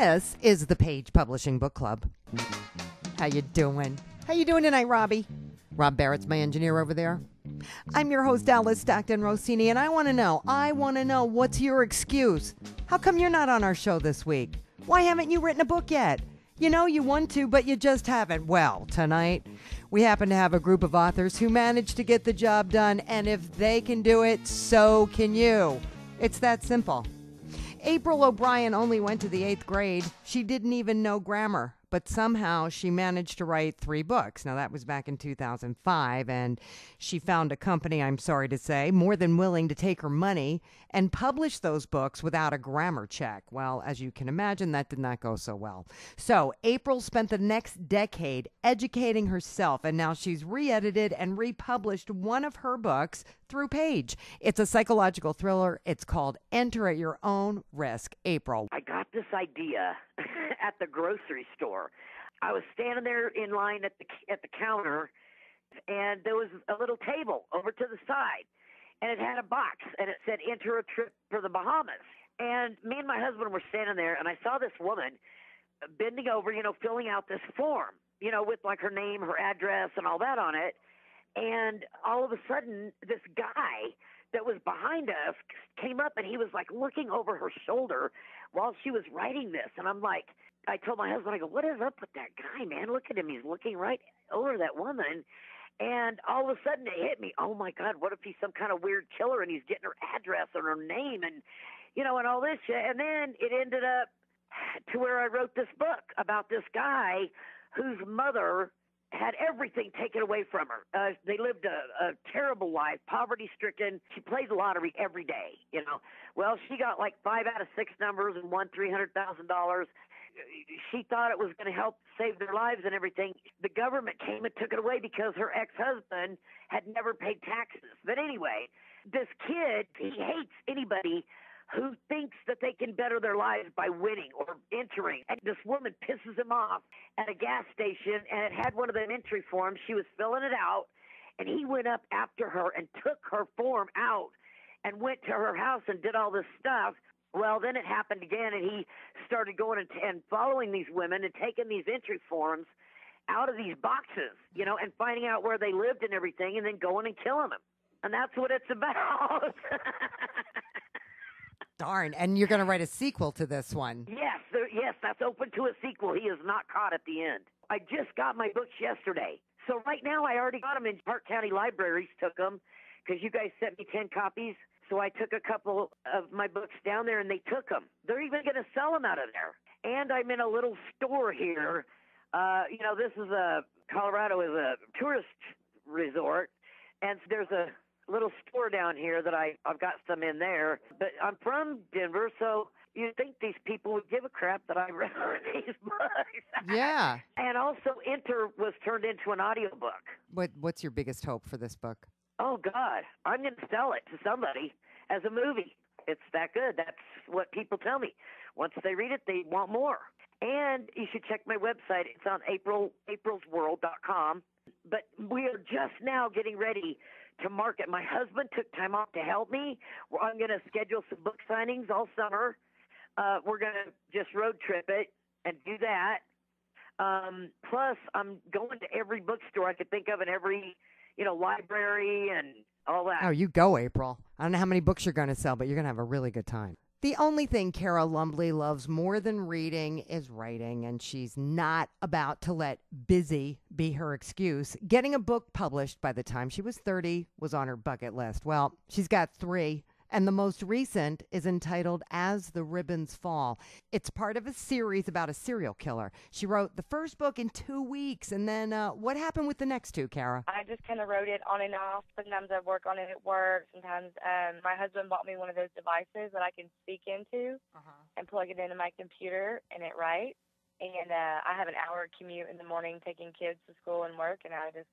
This is the Page Publishing Book Club. How you doing? How you doing tonight, Robbie? Rob Barrett's my engineer over there. I'm your host, Alice Stockton Rossini, and I want to know, what's your excuse? How come you're not on our show this week? Why haven't you written a book yet? You know you want to, but you just haven't. Well, tonight, we happen to have a group of authors who managed to get the job done, and if they can do it, so can you. It's that simple. April O'Brien only went to the 8th grade. She didn't even know grammar, but somehow she managed to write 3 books. Now, that was back in 2005, and she found a company, I'm sorry to say, more than willing to take her money and publish those books without a grammar check. Well, as you can imagine, that did not go so well. So April spent the next decade educating herself, and now she's re-edited and republished one of her books through Page. It's a psychological thriller. It's called Enter at Your Own Risk. April. I got this idea at the grocery store. I was standing there in line at the counter, and there was a little table over to the side, and it had a box, and it said, enter a trip for the Bahamas. And me and my husband were standing there, and I saw this woman bending over, filling out this form, with like her name, her address, and all that on it. And all of a sudden, this guy that was behind us came up, and he was like looking over her shoulder while she was writing this. And I told my husband, I go, what is up with that guy, man? Look at him. He's looking right over that woman. And all of a sudden it hit me. Oh my God, what if he's some kind of weird killer and he's getting her address and her name and, and all this shit. And then it ended up to where I wrote this book about this guy whose mother had everything taken away from her. They lived a terrible life, poverty-stricken. She played the lottery every day, Well, she got like 5 out of 6 numbers and won $300,000. She thought it was going to help save their lives and everything. The government came and took it away because her ex-husband had never paid taxes. But anyway, this kid, he hates anybody who thinks that they can better their lives by winning or entering. And this woman pisses him off at a gas station, and it had one of them entry forms. She was filling it out, and he went up after her and took her form out and went to her house and did all this stuff. Well, then it happened again, and he started going and following these women and taking these entry forms out of these boxes, and finding out where they lived and everything, and then going and killing them. And that's what it's about. Darn, and you're going to write a sequel to this one. Yes, that's open to a sequel. He is not caught at the end. I just got my books yesterday. So right now I already got them in Park County Libraries, took them, because you guys sent me 10 copies. So I took a couple of my books down there, and they took them. They're even going to sell them out of there. And I'm in a little store here. This is Colorado is a tourist resort, and there's a little store down here that I've got some in there. But I'm from Denver, so you'd think these people would give a crap that I read these books. Yeah. And also, Enter was turned into an audiobook. What's your biggest hope for this book? Oh, God, I'm going to sell it to somebody as a movie. It's that good. That's what people tell me. Once they read it, they want more. And you should check my website. It's on aprilsworld.com. But we are just now getting ready to market. My husband took time off to help me. I'm going to schedule some book signings all summer. We're going to just road trip it and do that. Plus, I'm going to every bookstore I could think of in every library and all that. Oh, you go, April. I don't know how many books you're going to sell, but you're going to have a really good time. The only thing Kara Lumbley loves more than reading is writing, and she's not about to let busy be her excuse. Getting a book published by the time she was 30 was on her bucket list. Well, she's got 3. And the most recent is entitled As the Ribbons Fall. It's part of a series about a serial killer. She wrote the first book in 2 weeks. And then what happened with the next 2, Kara? I just kind of wrote it on and off. Sometimes I work on it at work. Sometimes my husband bought me one of those devices that I can speak into and plug it into my computer, and it writes. And I have an hour commute in the morning taking kids to school and work, and I just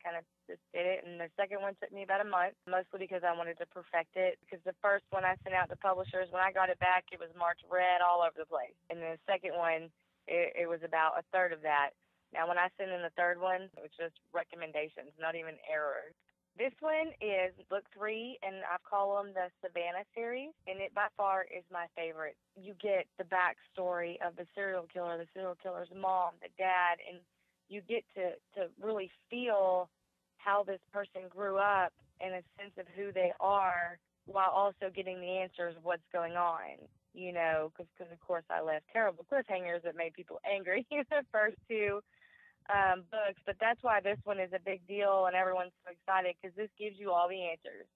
did it. And the second one took me about a month, mostly because I wanted to perfect it. Because the first one I sent out to publishers, when I got it back, it was marked red all over the place. And the second one, it was about a third of that. Now, when I sent in the third one, it was just recommendations, not even errors. This one is book 3, and I call them the Savannah series, and it by far is my favorite. You get the backstory of the serial killer's mom, the dad, and you get to really feel how this person grew up and a sense of who they are while also getting the answers of what's going on, because of course I left terrible cliffhangers that made people angry in the first 2 books, but that's why this one is a big deal and everyone's so excited, because this gives you all the answers,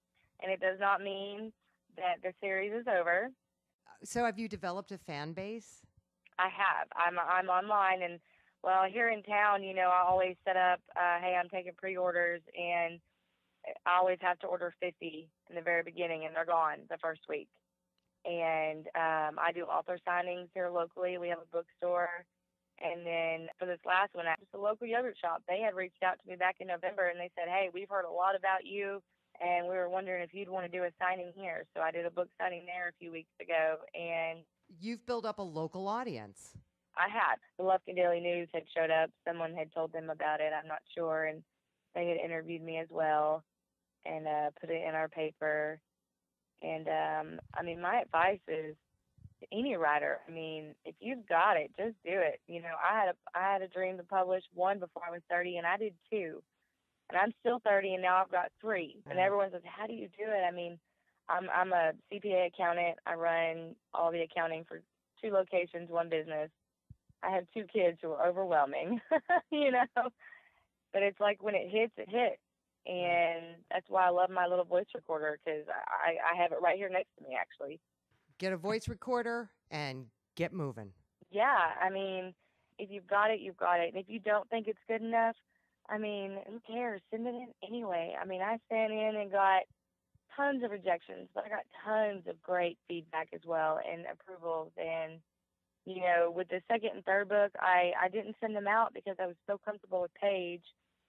and it does not mean that the series is over. So have you developed a fan base? I have. I'm online, and well, here in town, I always set up, hey, I'm taking pre-orders, and I always have to order 50 in the very beginning, and they're gone the first week. And I do author signings here locally. We have a bookstore. And then for this last one, just a local yogurt shop, they had reached out to me back in November, and they said, hey, we've heard a lot about you, and we were wondering if you'd want to do a signing here. So I did a book signing there a few weeks ago. And you've built up a local audience. I had. The Lufkin Daily News had showed up. Someone had told them about it. I'm not sure. And they had interviewed me as well and put it in our paper. And, my advice is to any writer, if you've got it, just do it. I had a dream to publish 1 before I was 30, and I did 2. And I'm still 30, and now I've got 3. And everyone says, how do you do it? I'm a CPA accountant. I run all the accounting for 2 locations, 1 business. I have 2 kids who are overwhelming, But it's like when it hits, it hits. And that's why I love my little voice recorder, because I have it right here next to me, actually. Get a voice recorder and get moving. Yeah, if you've got it, you've got it. And if you don't think it's good enough, who cares? Send it in anyway. I sent in and got tons of rejections, but I got tons of great feedback as well and approvals. And, with the 2nd and 3rd book, I didn't send them out because I was so comfortable with Paige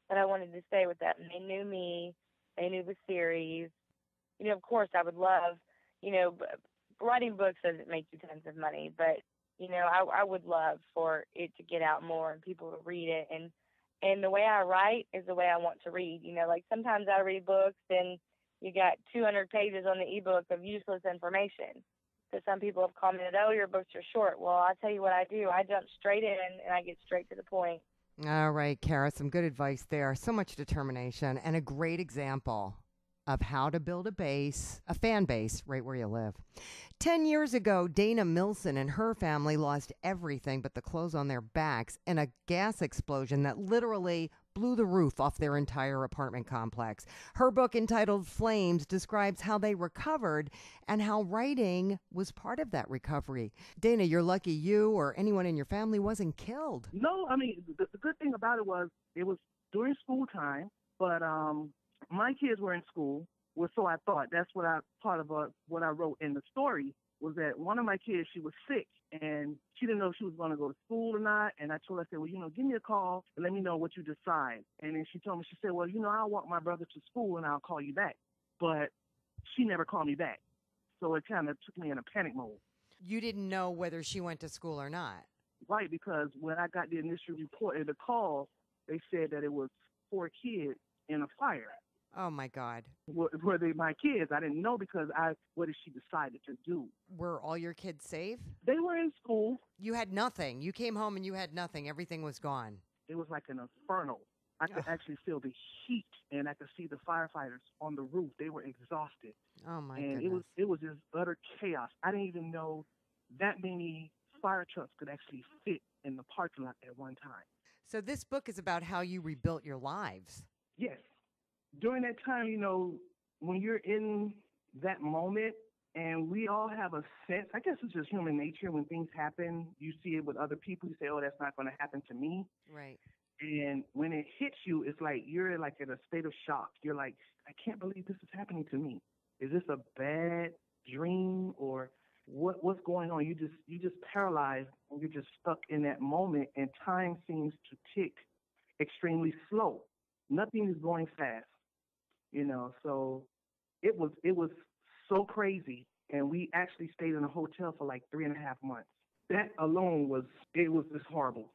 that I wanted to stay with them. They knew me. They knew the series. Of course, I would love, writing books doesn't make you tons of money, but, I would love for it to get out more and people to read it. And the way I write is the way I want to read. Like sometimes I read books and you got 200 pages on the ebook of useless information. So some people have commented, oh, your books are short. Well, I'll tell you what I do. I jump straight in and I get straight to the point. All right, Kara, some good advice there. So much determination and a great example of how to build a fan base right where you live. 10 years ago, Dana Milson and her family lost everything but the clothes on their backs in a gas explosion that literally blew the roof off their entire apartment complex. Her book, entitled Flames, describes how they recovered and how writing was part of that recovery. Dana, you're lucky you or anyone in your family wasn't killed. No, the good thing about it was during school time, but my kids were in school. Well, so I thought. That's what what I wrote in the story was that one of my kids, she was sick and she didn't know if she was going to go to school or not. And I told her, I said, well, give me a call and let me know what you decide. And then she told me, she said, well, I'll walk my brother to school and I'll call you back. But she never called me back. So it kind of took me in a panic mode. You didn't know whether she went to school or not. Right, because when I got the initial report of the call, they said that it was 4 kids in a fire. Oh, my God. Were they my kids? I didn't know because what did she decided to do? Were all your kids safe? They were in school. You had nothing. You came home and you had nothing. Everything was gone. It was like an inferno. I could actually feel the heat, and I could see the firefighters on the roof. They were exhausted. Oh, my goodness. And it was just utter chaos. I didn't even know that many fire trucks could actually fit in the parking lot at one time. So this book is about how you rebuilt your lives. Yes. During that time, when you're in that moment, and we all have a sense, I guess it's just human nature. When things happen, you see it with other people. You say, oh, that's not going to happen to me. Right. And when it hits you, it's like you're like in a state of shock. You're like, I can't believe this is happening to me. Is this a bad dream or what's going on? You just paralyzed, and you're just stuck in that moment, and time seems to tick extremely slow. Nothing is going fast. So it was so crazy, and we actually stayed in a hotel for like 3.5 months. That alone was just horrible.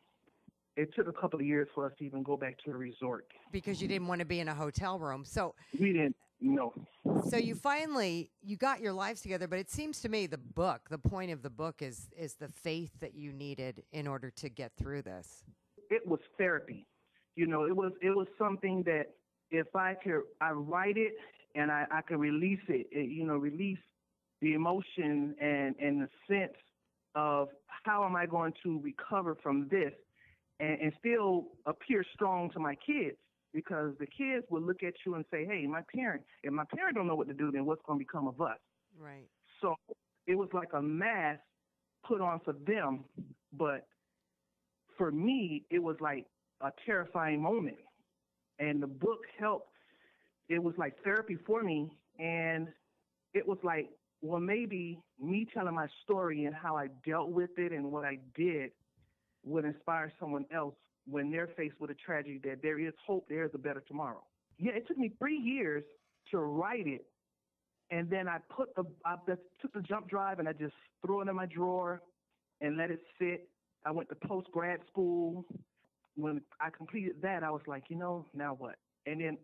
it took a couple of years for us to even go back to the resort. Because you didn't want to be in a hotel room. So We didn't know. So you got your lives together, but it seems to me the point of the book is the faith that you needed in order to get through this. It was therapy. It was something that if I write it and I could release it, release the emotion and the sense of how am I going to recover from this and still appear strong to my kids. Because the kids will look at you and say, hey, if my parent don't know what to do, then what's going to become of us? Right. So it was like a mask put on for them. But for me, it was like a terrifying moment. And the book helped. It was like therapy for me. And it was like, well, maybe me telling my story and how I dealt with it and what I did would inspire someone else when they're faced with a tragedy, that there is hope, there is a better tomorrow. Yeah, it took me 3 years to write it, and then I took the jump drive and I just threw it in my drawer and let it sit. I went to post-grad school. When I completed that, I was like, now what? And then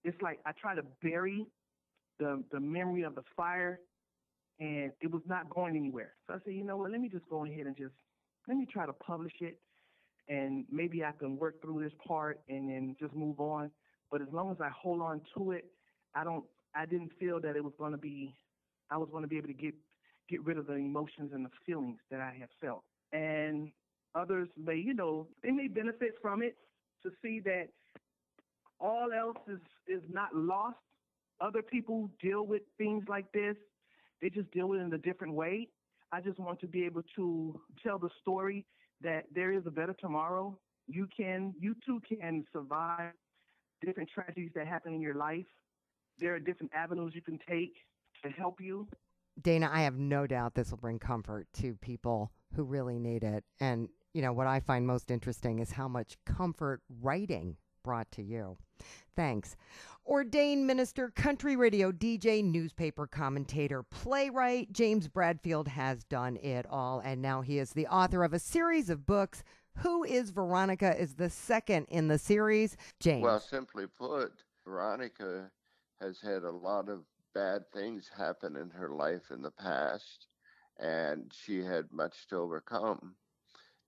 it's like I try to bury the memory of the fire, and it was not going anywhere. So I said, let me just go ahead and let me try to publish it. And maybe I can work through this part and then just move on. But as long as I hold on to it, I didn't feel that I was going to be able to get rid of the emotions and the feelings that I have felt. And others may, they may benefit from it to see that all else is not lost. Other people deal with things like this. They just deal with it in a different way. I just want to be able to tell the story that there is a better tomorrow. You too can survive different tragedies that happen in your life. There are different avenues you can take to help you. Dana, I have no doubt this will bring comfort to people who really need it. And, what I find most interesting is how much comfort writing brought to you. Thanks. Ordained minister, country radio DJ, newspaper commentator, playwright, James Bradfield has done it all, and now he is the author of a series of books. Who is Veronica is the second in the series. James. Well, simply put, Veronica has had a lot of bad things happen in her life in the past, and she had much to overcome.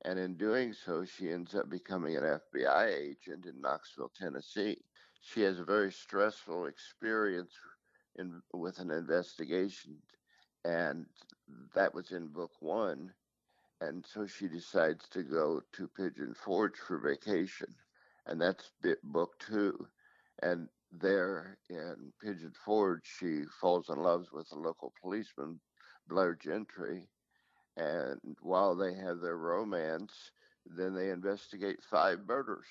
And in doing so, she ends up becoming an FBI agent in Knoxville, Tennessee. She has a very stressful experience with an investigation, and that was in book 1. And so she decides to go to Pigeon Forge for vacation, and that's book 2. And there in Pigeon Forge, she falls in love with a local policeman, Blair Gentry. And while they have their romance, then they investigate 5 murders.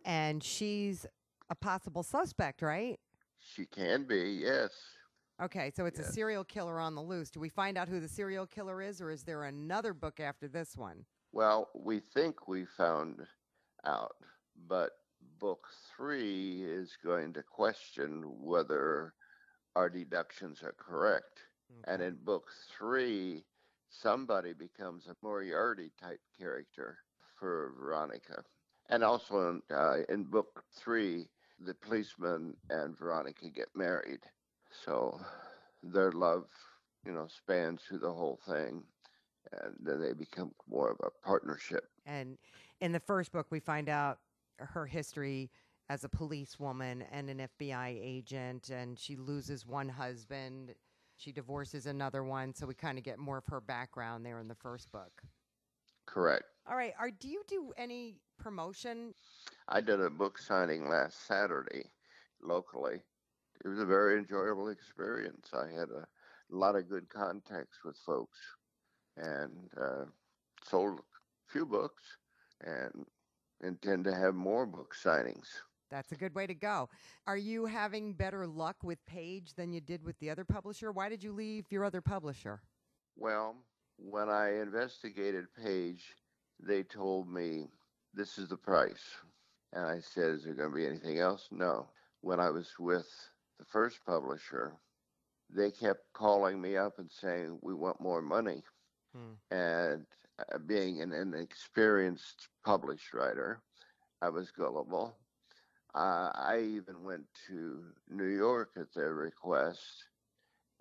And she's a possible suspect, right? She can be, yes. Okay, so it's Yes. a serial killer on the loose. Do we find out who the serial killer is, or is there another book after this one? Well, we think we found out, but book 3 is going to question whether our deductions are correct. Okay. And in book 3, somebody becomes a Moriarty type character for Veronica. And also in book 3, the policeman and Veronica get married. So their love, spans through the whole thing. And then they become more of a partnership. And in the first book, we find out her history as a policewoman and an FBI agent, and she loses one husband. She divorces another one, so we kind of get more of her background there in the first book. Correct. All right. Do you do any promotion? I did a book signing last Saturday locally. It was a very enjoyable experience. I had a lot of good contacts with folks and sold a few books and intend to have more book signings. That's a good way to go. Are you having better luck with Page than you did with the other publisher? Why did you leave your other publisher? Well, when I investigated Page, they told me, this is the price. And I said, is there going to be anything else? No. When I was with the first publisher, they kept calling me up and saying, we want more money. And being an inexperienced published writer, I was gullible. I even went to New York at their request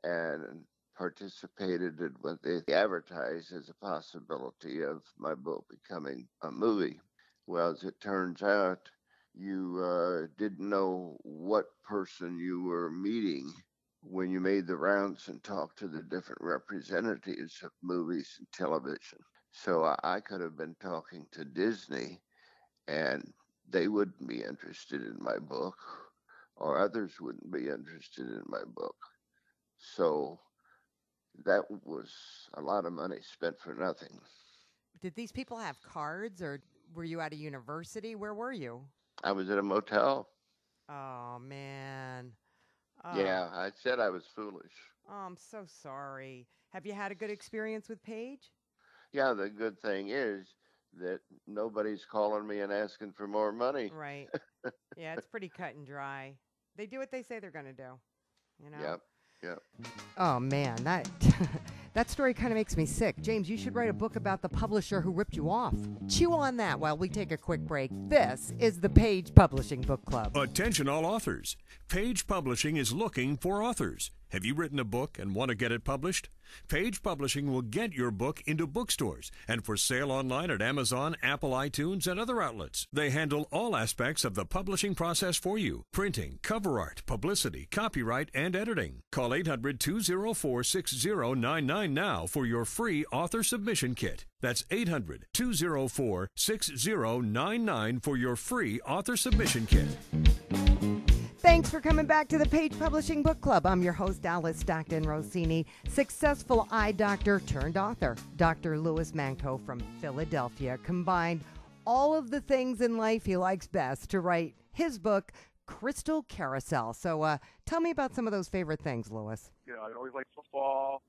and participated in what they advertised as a possibility of my book becoming a movie. Well, as it turns out, you didn't know what person you were meeting when you made the rounds and talked to the different representatives of movies and television. So I could have been talking to Disney and they wouldn't be interested in my book, or others wouldn't be interested in my book. So that was a lot of money spent for nothing. Did these people have cards, or were you at a university? Where were you? I was at a motel. Oh, man. Oh, Yeah, I said I was foolish. I'm so sorry. Have you had a good experience with Paige? Yeah, the good thing is that nobody's calling me and asking for more money. Right. Yeah, it's pretty cut and dry. They do what they say they're going to do, you know? Yep, yep. Oh, man, that that story kind of makes me sick. James, you should write a book about the publisher who ripped you off. Chew on that while we take a quick break. This is the Page Publishing Book Club. Attention all authors. Page Publishing is looking for authors. Have you written a book and want to get it published? Page Publishing will get your book into bookstores and for sale online at Amazon, Apple iTunes, and other outlets. They handle all aspects of the publishing process for you: printing, cover art, publicity, copyright, and editing. Call 800-204-6099 now for your free author submission kit. That's 800-204-6099 for your free author submission kit. Thanks for coming back to the Page Publishing Book Club. I'm your host, Alice Stockton Rossini, successful eye doctor turned author. Dr. Louis Manco from Philadelphia combined all of the things in life he likes best to write his book, Crystal Carousel. So tell me about some of those favorite things, Louis. You know, I always like football.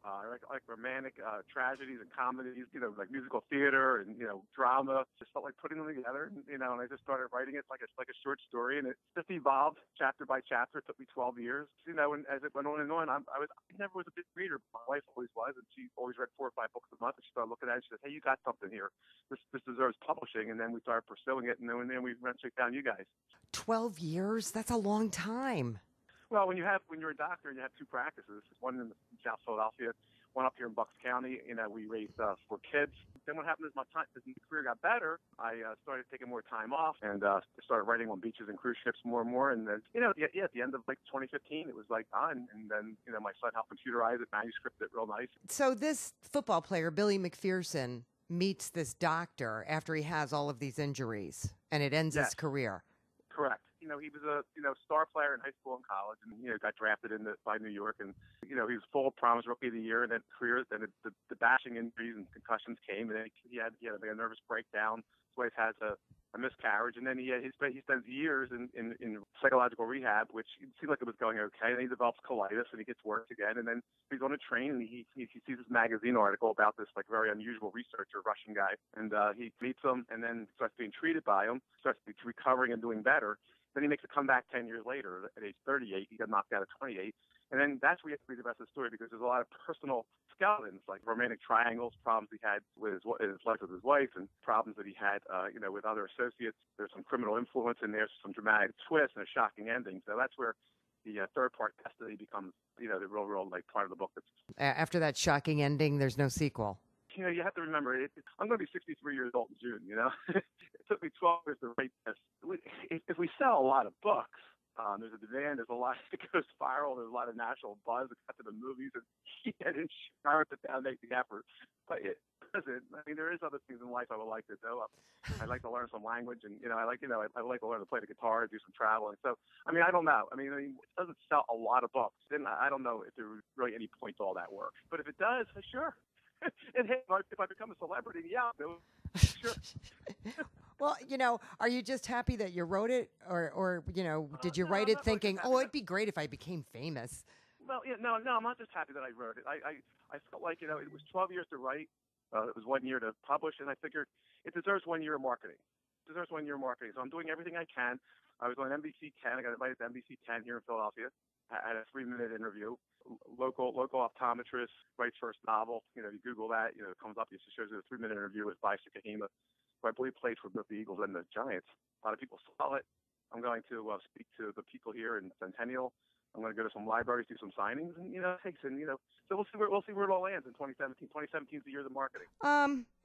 I like romantic tragedies and comedies, you know, like musical theater and, you know, drama. Just felt like putting them together, and, you know, and I just started writing it like a short story, and it just evolved chapter by chapter. It took me 12 years, you know, and as it went on and on, I never was a big reader. My wife always was, and she always read 4 or 5 books a month, and she started looking at it, and she said, hey, you got something here. This deserves publishing, and then we started pursuing it, and then we eventually found you guys. 12 years? That's a long time. Well, when you're a doctor and you have 2 practices, one in South Philadelphia, one up here in Bucks County, you know, we raised 4 kids. Then what happened is my career got better. I started taking more time off and started writing on beaches and cruise ships more and more. And then, you know, at the end of like 2015, it was like done. And then, you know, my son helped computerize it, manuscript it real nice. So this football player, Billy McPherson, meets this doctor after he has all of these injuries, and it ends his career. Correct. You know, he was a star player in high school and college, and got drafted by New York, and he was full promise rookie of the year, and then the bashing injuries and concussions came, and then he had a nervous breakdown. His wife has a miscarriage, and then he spends years in psychological rehab, which it seemed like it was going okay. And he develops colitis, and he gets worse again, and then he's on a train, and he sees this magazine article about this like very unusual researcher, Russian guy, and he meets him, and then starts being treated by him, starts recovering and doing better. Then he makes a comeback 10 years later at age 38. He got knocked out at 28. And then that's where you have to read the rest of the story, because there's a lot of personal skeletons, like romantic triangles, problems he had with his life with his wife, and problems that he had, with other associates. There's some criminal influence in there, some dramatic twists, and a shocking ending. So that's where the third part, Destiny, becomes, the real like part of the book. After that shocking ending, there's no sequel. You have to remember, I'm going to be 63 years old in June, It took me 12 years to write this. If we sell a lot of books, there's a demand, there's a lot that goes viral, there's a lot of national buzz that got to the movies, and it's hard to make the effort. But it doesn't. I mean, there is other things in life I would like to do. I'd like to learn some language, and, I like to learn to play the guitar, do some traveling. So, I mean, I don't know. I mean, it doesn't sell a lot of books. Then I don't know if there's really any point to all that work. But if it does, sure. And hey, if I become a celebrity, yeah, sure. Well, are you just happy that you wrote it, or did you write it thinking, it'd be great if I became famous? Well, no, I'm not just happy that I wrote it. I felt like, it was 12 years to write. It was 1 year to publish, and I figured it deserves 1 year of marketing. So I'm doing everything I can. I was on NBC 10. I got invited to NBC 10 here in Philadelphia. I had a 3-minute interview. Local optometrist writes first novel. You Google that. It comes up. It just shows you a 3-minute interview with Victor Kahima, who I believe played for both the Eagles and the Giants. A lot of people saw it. I'm going to speak to the people here in Centennial. I'm going to go to some libraries, do some signings, and so we'll see where it all lands in 2017. 2017 is the year of the marketing.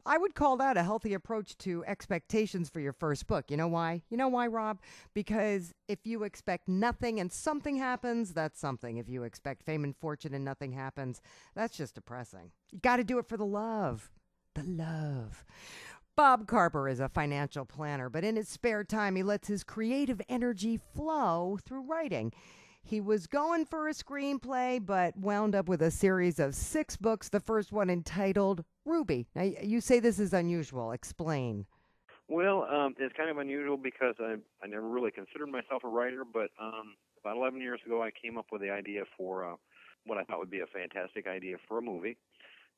I would call that a healthy approach to expectations for your first book. You know why? You know why, Rob? Because if you expect nothing and something happens, that's something. If you expect fame and fortune and nothing happens, that's just depressing. You got to do it for the love. The love. Bob Carper is a financial planner, but in his spare time, he lets his creative energy flow through writing. He was going for a screenplay, but wound up with a series of 6 books, the first one entitled Ruby. Now, you say this is unusual. Explain. Well, it's kind of unusual because I never really considered myself a writer, but about 11 years ago, I came up with the idea for what I thought would be a fantastic idea for a movie.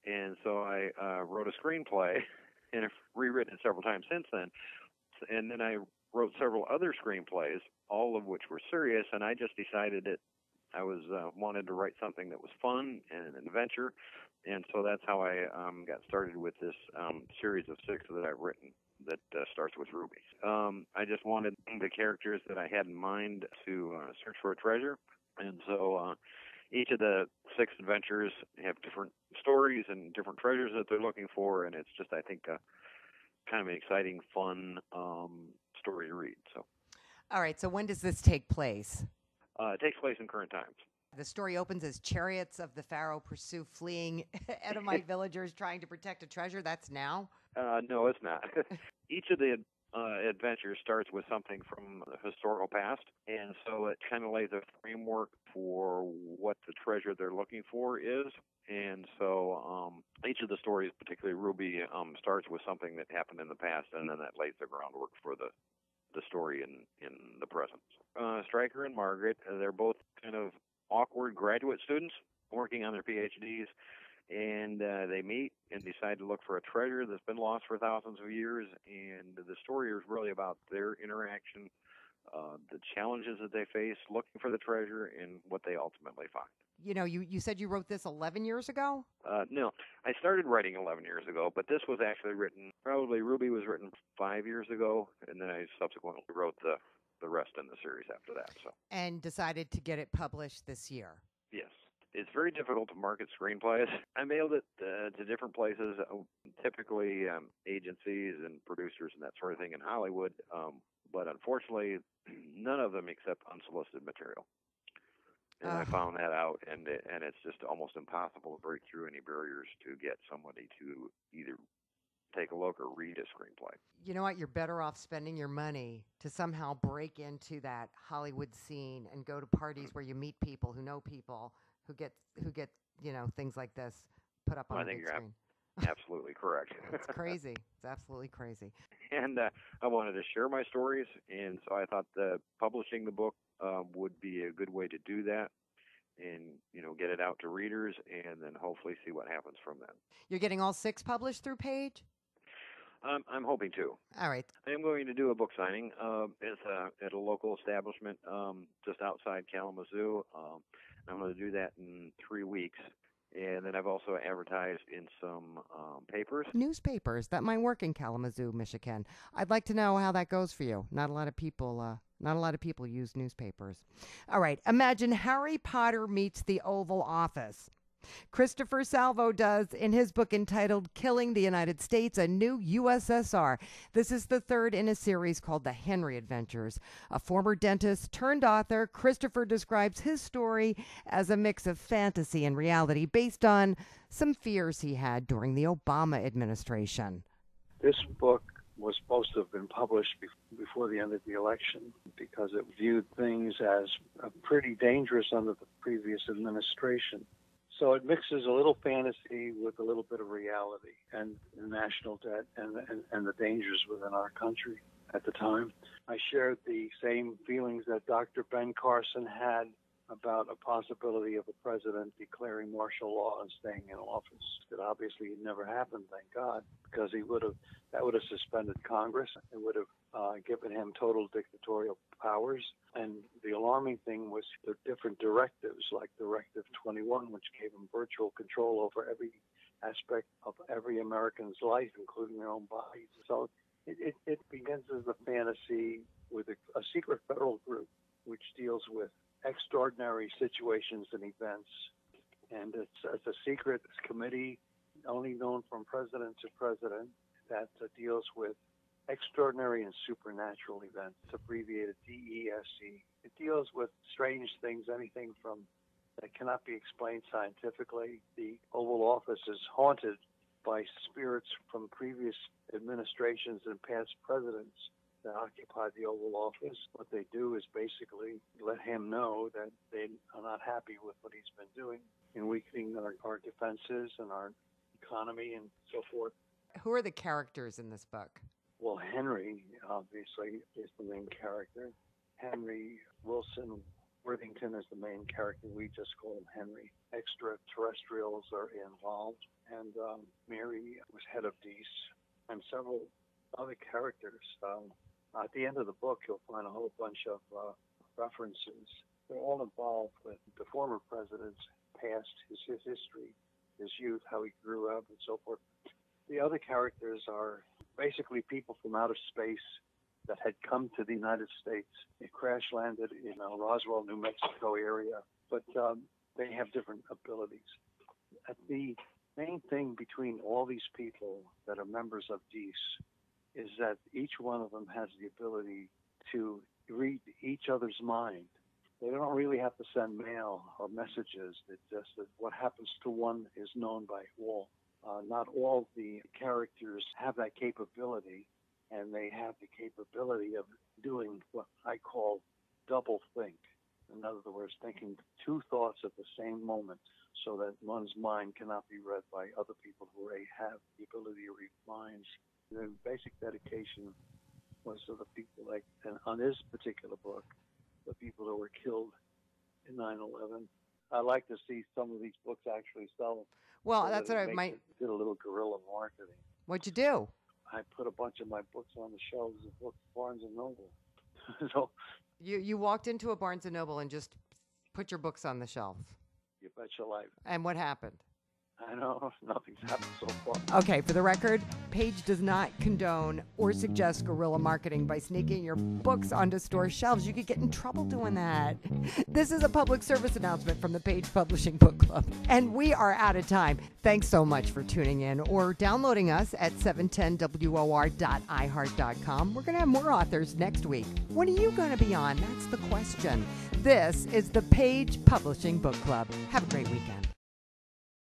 And so I wrote a screenplay, and I've rewritten it several times since then. And then I wrote several other screenplays, all of which were serious, and I just decided that I was wanted to write something that was fun and an adventure, and so that's how I got started with this series of 6 that I've written that starts with Ruby. I just wanted the characters that I had in mind to search for a treasure, and so each of the 6 adventures have different stories and different treasures that they're looking for, and it's just, I think, kind of an exciting, fun story to read. So, all right. So when does this take place? It takes place in current times. The story opens as chariots of the Pharaoh pursue fleeing Edomite villagers trying to protect a treasure. That's now? No, it's not. Each of the adventure starts with something from the historical past, and so it kind of lays a framework for what the treasure they're looking for is. And so each of the stories, particularly Ruby, starts with something that happened in the past, and then that lays the groundwork for the story in the present. Stryker and Margaret, they're both kind of awkward graduate students working on their PhDs, and they meet and decide to look for a treasure that's been lost for thousands of years, and the story is really about their interaction, the challenges that they face looking for the treasure, and what they ultimately find. You said you wrote this 11 years ago? No, I started writing 11 years ago, but this was actually written, probably Ruby was written 5 years ago, and then I subsequently wrote the rest in the series after that. So. And decided to get it published this year? Yes. It's very difficult to market screenplays. I mailed it to different places, typically agencies and producers and that sort of thing in Hollywood, but unfortunately, none of them accept unsolicited material. And I found that out, and it's just almost impossible to break through any barriers to get somebody to either take a look or read a screenplay. You know what? You're better off spending your money to somehow break into that Hollywood scene and go to parties where you meet people who know people who get things like this put up on the big screen. I think you're absolutely correct. It's crazy. It's absolutely crazy. And I wanted to share my stories, and so I thought publishing the book would be a good way to do that, and get it out to readers, and then hopefully see what happens from that. You're getting all 6 published through Page? I'm hoping to. All right. I'm going to do a book signing at a local establishment just outside Kalamazoo. I'm going to do that in 3 weeks. And then I've also advertised in some papers. Newspapers that might work in Kalamazoo, Michigan. I'd like to know how that goes for you. Not a lot of people use newspapers. All right. Imagine Harry Potter meets the Oval Office. Christopher Salvo does in his book entitled Killing the United States, A New USSR. This is the 3rd in a series called The Henry Adventures. A former dentist turned author, Christopher describes his story as a mix of fantasy and reality based on some fears he had during the Obama administration. This book was supposed to have been published before the end of the election because it viewed things as pretty dangerous under the previous administration. So it mixes a little fantasy with a little bit of reality and the national debt and the dangers within our country at the time. I shared the same feelings that Dr. Ben Carson had about a possibility of a president declaring martial law and staying in office. That obviously never happened, thank God, because that would have suspended Congress. It would have given him total dictatorial powers. And the alarming thing was the different directives, like Directive 21, which gave him virtual control over every aspect of every American's life, including their own bodies. So it begins as a fantasy with a secret federal group which deals with extraordinary situations and events. And it's a secret committee only known from president to president that deals with extraordinary and supernatural events. It's abbreviated DESC. It deals with strange things, anything from that cannot be explained scientifically. The Oval Office is haunted by spirits from previous administrations and past presidents that occupied the Oval Office. What they do is basically let him know that they are not happy with what he's been doing in weakening our defenses and our economy and so forth. Who are the characters in this book? Well, Henry, obviously, is the main character. Henry Wilson Worthington is the main character. We just call him Henry. Extraterrestrials are involved, and Mary was head of DEAS, and several other characters. At the end of the book, you'll find a whole bunch of references. They're all involved with the former president's past, his history, his youth, how he grew up, and so forth. The other characters are basically people from outer space that had come to the United States. They crash landed in Roswell, New Mexico area, but they have different abilities. The main thing between all these people that are members of DEAS is that each one of them has the ability to read each other's mind. They don't really have to send mail or messages. It's just that what happens to one is known by all. Not all the characters have that capability, and they have the capability of doing what I call double think. In other words, thinking two thoughts at the same moment so that one's mind cannot be read by other people who already have the ability to read minds. The basic dedication was to the people, and on this particular book, the people who were killed in 9/11. I like to see some of these books actually sell. Well, that's what I might. Did a little guerrilla marketing. What'd you do? I put a bunch of my books on the shelves of Barnes and Noble. So you walked into a Barnes and Noble and just put your books on the shelf. You bet your life. And what happened? I know nothing's happened so far. Okay, for the record, Page does not condone or suggest guerrilla marketing by sneaking your books onto store shelves. You could get in trouble doing that. This is a public service announcement from the Page Publishing Book Club, and we are out of time. Thanks so much for tuning in or downloading us at 710WOR.iHeart.com. We're going to have more authors next week. When are you going to be on? That's the question. This is the Page Publishing Book Club. Have a great weekend.